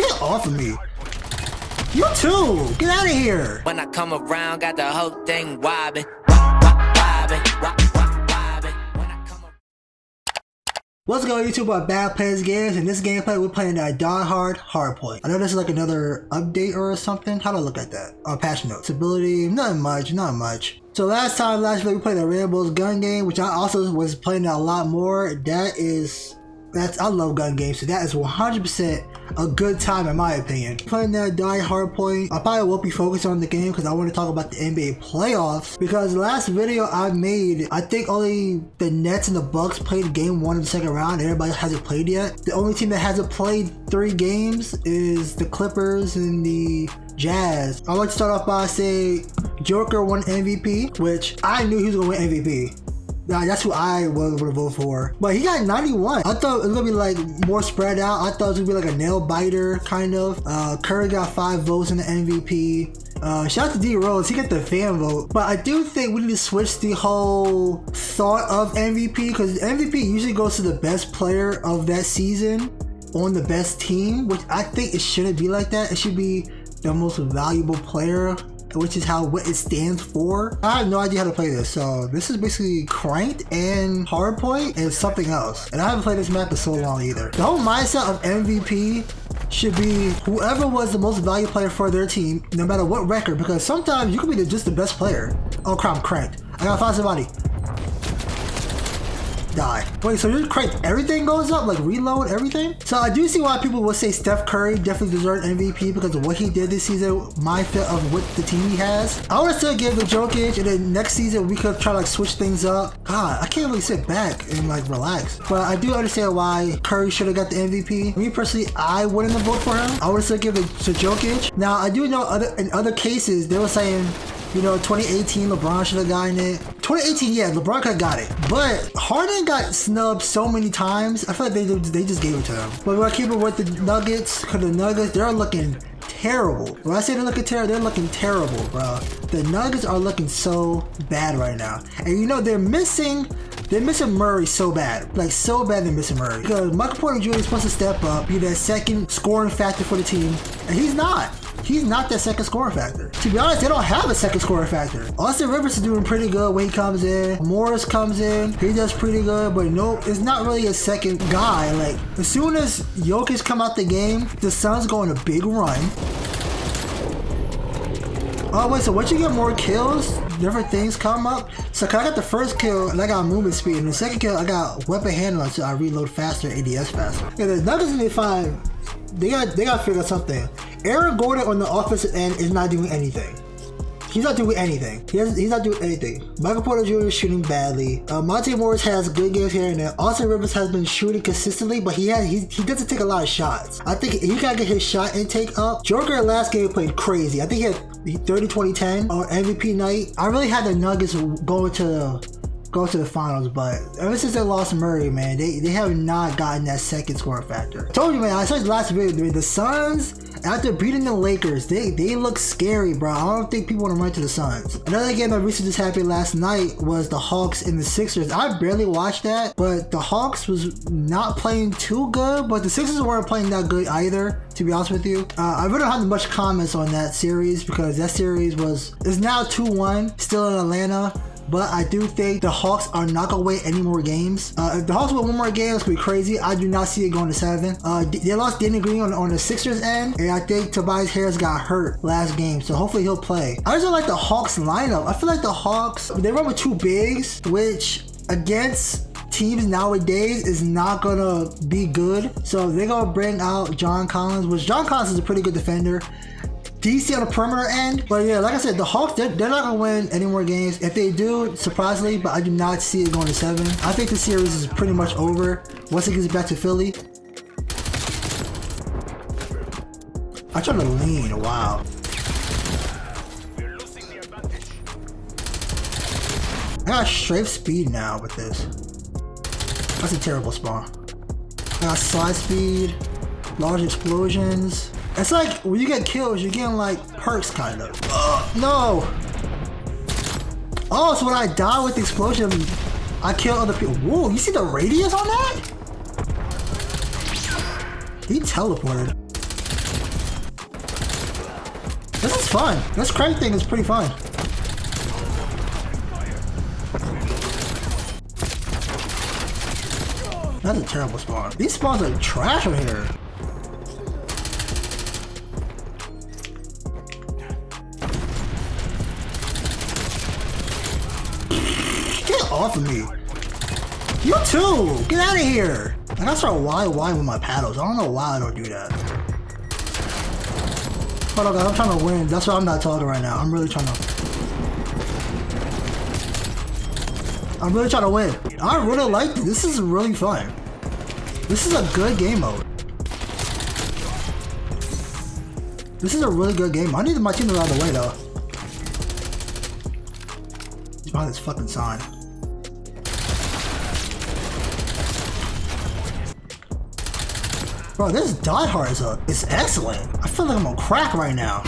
Get off of me. You too. Get out of here. When I come around, got the whole thing wobbing. What's going on YouTube? I'm Bad Players Games. In this gameplay, we're playing that Die Hard Hardpoint. I know this is like another update or something. How do I look at that? Patch notes. Ability, not much. So last video we played the Rambo's gun game, which I also was playing a lot more. I love gun games, so that is 100% a good time in my opinion. Playing that Die Hardpoint, I probably won't be focused on the game because I want to talk about the NBA playoffs, because the last video I made, I think only the Nets and the Bucks played game 1 of the second round. Everybody hasn't played yet. The only team that hasn't played 3 games is the Clippers and the Jazz. I want to start off by saying Joker won MVP, which I knew he was going to win MVP. That's who I was going to vote for. But he got 91. I thought it was going to be like more spread out. I thought it was going to be like a nail biter kind of. Curry got 5 votes in the MVP. Shout out to D Rose, he got the fan vote. But I do think we need to switch the whole thought of MVP, because MVP usually goes to the best player of that season on the best team, which I think it shouldn't be like that. It should be the most valuable player, which is what it stands for. I have no idea how to play this, so this is basically Cranked and Hardpoint and something else. And I haven't played this map in so long either. The whole mindset of MVP should be whoever was the most valuable player for their team, no matter what record, because sometimes you could be just the best player. Oh crap, I'm cranked. I gotta find somebody. Die. Wait, so you're cranked, everything goes up, like reload everything? So I do see why people would say Steph Curry definitely deserved MVP because of what he did this season, my fit of what the team he has. I would still give the Jokic, and then next season we could try to like switch things up. God, I can't really sit back and like relax. But I do understand why Curry should have got the MVP. Me personally, I wouldn't have voted for him. I would still give it to Jokic. Now I do know in other cases they were saying, you know, 2018 LeBron should have gotten it. 2018, yeah, LeBron could have got it. But Harden got snubbed so many times. I feel like they just gave it to him. But we're keeping with the Nuggets, because the Nuggets, they're looking terrible. When I say they're looking terrible, they're looking terrible, bro. The Nuggets are looking so bad right now. And you know, they're missing Murray so bad. Like so bad they're missing Murray. Because Michael Porter Jr. is supposed to step up, be that second scoring factor for the team. And he's not. He's not that second scoring factor. To be honest, they don't have a second scoring factor. Austin Rivers is doing pretty good when he comes in. Morris comes in, he does pretty good, but no, it's not really a second guy. Like, as soon as Jokic come out the game, the Suns go on a big run. Oh wait, so once you get more kills, different things come up. So I got the first kill and I got movement speed, and the second kill I got weapon handling, so I reload faster, ADS faster. Yeah, the Nuggets in the 5, they got to figure out something. Aaron Gordon on the offensive end is not doing anything. He's not doing anything. He's not doing anything. Michael Porter Jr. is shooting badly. Monte Morris has good games here and there. Austin Rivers has been shooting consistently, but he doesn't take a lot of shots. I think he gotta get his shot intake up. Joker last game played crazy. I think he had 30-20-10 on MVP night. I really had the Nuggets go to the finals, but ever since they lost Murray, man, they have not gotten that second score factor. I told you, man, I said last video, the Suns, after beating the Lakers, they look scary, bro. I don't think people want to run to the Suns. Another game that recently just happened last night was the Hawks and the Sixers. I barely watched that, but the Hawks was not playing too good, but the Sixers weren't playing that good either, to be honest with you. I really don't have much comments on that series because that series is now 2-1, still in Atlanta. But I do think the Hawks are not going to win any more games. If the Hawks win one more game, it's going to be crazy. I do not see it going to 7. They lost Danny Green on the Sixers end, and I think Tobias Harris got hurt last game, so hopefully he'll play. I just don't like the Hawks lineup. I feel like the Hawks, they run with 2 bigs, which against teams nowadays is not going to be good. So they're going to bring out John Collins, which John Collins is a pretty good defender. DC on the perimeter end. But yeah, like I said, the Hawks, they're not gonna win any more games. If they do, surprisingly, but I do not see it going to 7. I think the series is pretty much over once it gets back to Philly. I try to lean, wow. I got strafe speed now with this. That's a terrible spawn. I got slide speed, large explosions. It's like when you get kills, you're getting like perks kind of. No! Oh, so when I die with the explosion, I kill other people. Whoa, you see the radius on that? He teleported. This is fun. This crank thing is pretty fun. That's a terrible spawn. These spawns are trash over here. Get off of me. You too! Get out of here! I gotta start wide with my paddles. I don't know why I don't do that. Hold on, guys. I'm trying to win. That's why I'm not talking right now. I'm really trying to win. I really like this. This is really fun. This is a good game mode. This is a really good game. I need my team out of the way though. He's behind this fucking sign. Bro, this Die Hard is excellent. I feel like I'm on crack right now.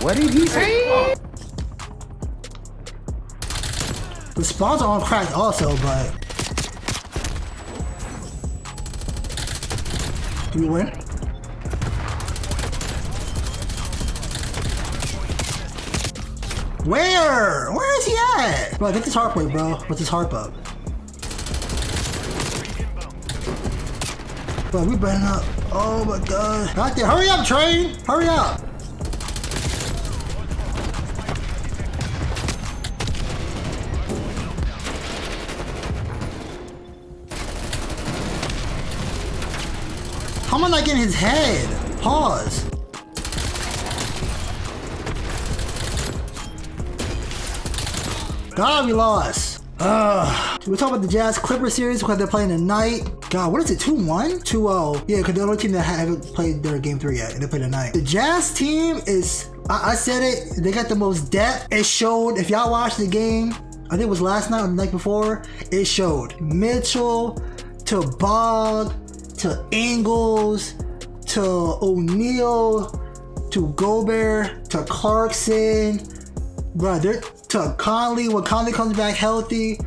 What did he say? The spawns are on crack also, but... Do we win? Where? Where is he at? Bro, get this harp point, bro. What's this harp up? Bro, we burning up. Oh my god. Right there. Hurry up, train! Hurry up! How am I not getting his head? Pause. God, we lost. We're talking about the Jazz Clipper series because they're playing tonight. God, what is it? 2-1? 2-0. Yeah, because the only team that haven't played their game 3 yet, and they play tonight. The Jazz team is, I said it, they got the most depth. It showed, if y'all watched the game, I think it was last night or the night before, it showed Mitchell to Bog to Ingles to O'Neal to Gobert to Clarkson. Bro, they're to Conley when Conley comes back healthy.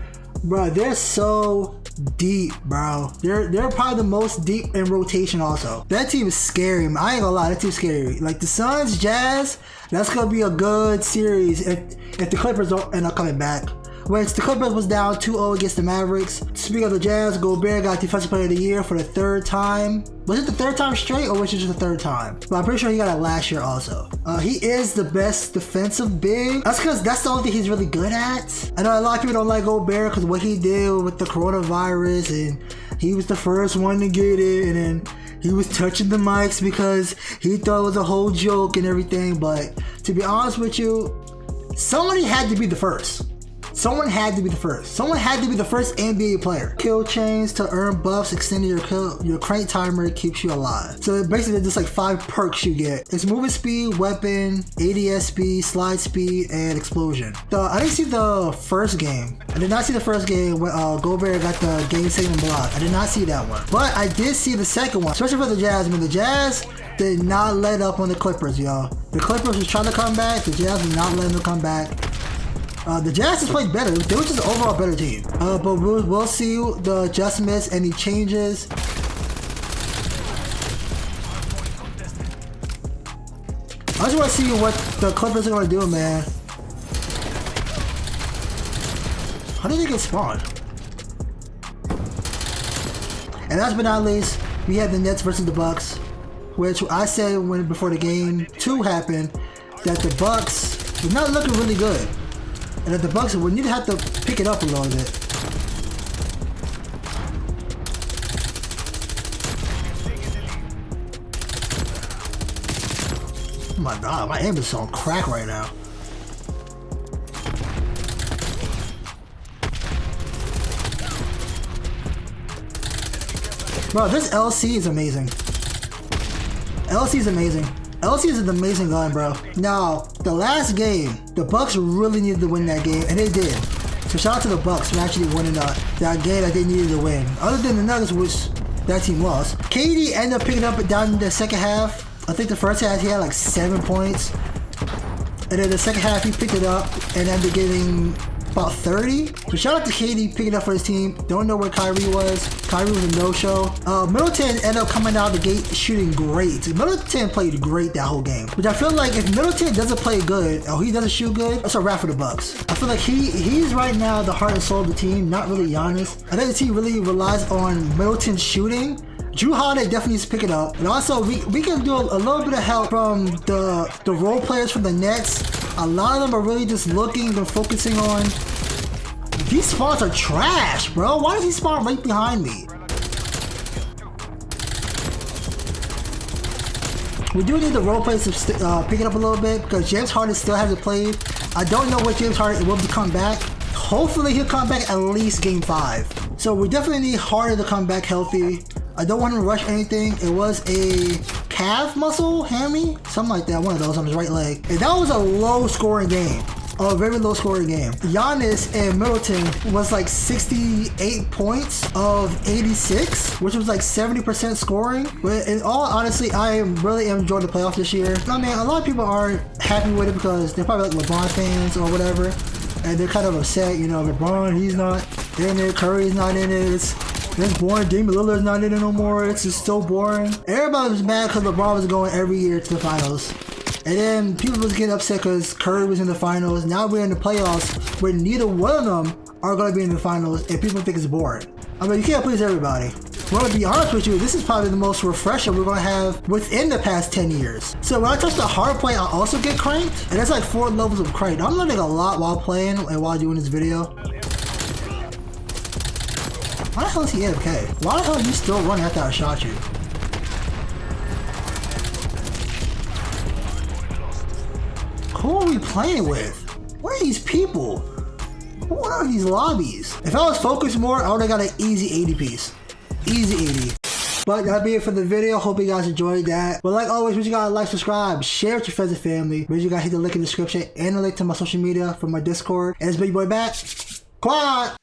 Bro, they're so deep, bro. They're probably the most deep in rotation also. That team is scary, man. I ain't gonna lie, that team's scary. Like the Suns, Jazz, that's gonna be a good series if the Clippers don't end up coming back. Which the Clippers was down 2-0 against the Mavericks. Speaking of the Jazz, Gobert got Defensive Player of the Year for the 3rd time. Was it the 3rd time straight or was it just the 3rd time? But I'm pretty sure he got it last year also. He is the best defensive big. That's because that's the only thing he's really good at. I know a lot of people don't like Gobert because what he did with the coronavirus, and he was the first one to get it, and then he was touching the mics because he thought it was a whole joke and everything. But to be honest with you, somebody had to be the first. Someone had to be the first. Someone had to be the first NBA player. Kill chains to earn buffs, extending your crank timer keeps you alive. So basically there's like 5 perks you get. It's movement speed, weapon, ADS speed, slide speed, and explosion. I didn't see the first game. I did not see the first game when Gobert got the game saving block. I did not see that one. But I did see the second one, especially for the Jazz. I mean, the Jazz did not let up on the Clippers, y'all. The Clippers was trying to come back. The Jazz did not let them come back. The Jazz has played better. They were just an overall better team. But we'll see the adjustments, any changes. I just want to see what the Clippers are going to do, man. How did they get spawned? And last but not least, we had the Nets versus the Bucks, which I said before the game 2 happened that the Bucks were not looking really good. And that the Bucks would need to have to pick it up a little bit. Oh my god, my aim is on crack right now. Bro, this LC is amazing. LC is amazing. LC is an amazing gun, bro. Now, the last game, the Bucks really needed to win that game, and they did. So shout out to the Bucks for actually winning that game that they needed to win. Other than the Nuggets, which that team lost. KD ended up picking up down in the second half. I think the first half he had like 7 points. And then the second half he picked it up and ended up getting about 30. So shout out to KD picking up for his team. Don't know where Kyrie was. Kyrie was a no-show. Middleton ended up coming out the gate shooting great. Middleton played great that whole game. Which I feel like if Middleton doesn't play good, or he doesn't shoot good, that's a wrap for the Bucks. I feel like he's right now the heart and soul of the team, not really Giannis. I think the team really relies on Middleton's shooting. Drew Holiday definitely needs to pick it up. And also, we can do a little bit of help from the role players from the Nets. A lot of them are really just looking and focusing on... These spawns are trash, bro. Why does he spawn right behind me? We do need the role players to pick it up a little bit because James Harden still hasn't played. I don't know what James Harden will come back. Hopefully he'll come back at least game 5. So we definitely need Harden to come back healthy. I don't want him to rush anything. It was a calf muscle, hammy, something like that. One of those on his right leg. And that was a low scoring game. A very low scoring game. Giannis and Middleton was like 68 points of 86, which was like 70% scoring. But in all honesty, I really enjoyed the playoffs this year. I mean, a lot of people aren't happy with it because they're probably like LeBron fans or whatever. And they're kind of upset, you know, LeBron, he's not in it, Curry's not in it. It's boring. Damian Lillard's not in it no more. It's just so boring. Everybody was mad because LeBron was going every year to the finals. And then people was getting upset because Curry was in the finals. Now we're in the playoffs where neither one of them are going to be in the finals and people think it's boring. I mean, you can't please everybody. Well, to be honest with you, this is probably the most refresher we're going to have within the past 10 years. So when I touch the hard point, I also get cranked. And that's like 4 levels of cranked. I'm learning a lot while playing and while doing this video. Why the hell is he AFK? Why the hell are you still running after I shot you? Who are we playing with? Where are these people? What are these lobbies? If I was focused more, I would have got an easy 80 piece. Easy 80. But that'll be it for the video. Hope you guys enjoyed that. But like always, make sure you guys like, subscribe, share with your friends and family. Make sure you guys hit the link in the description and the link to my social media from my Discord. And it's Big Boy back. Quad!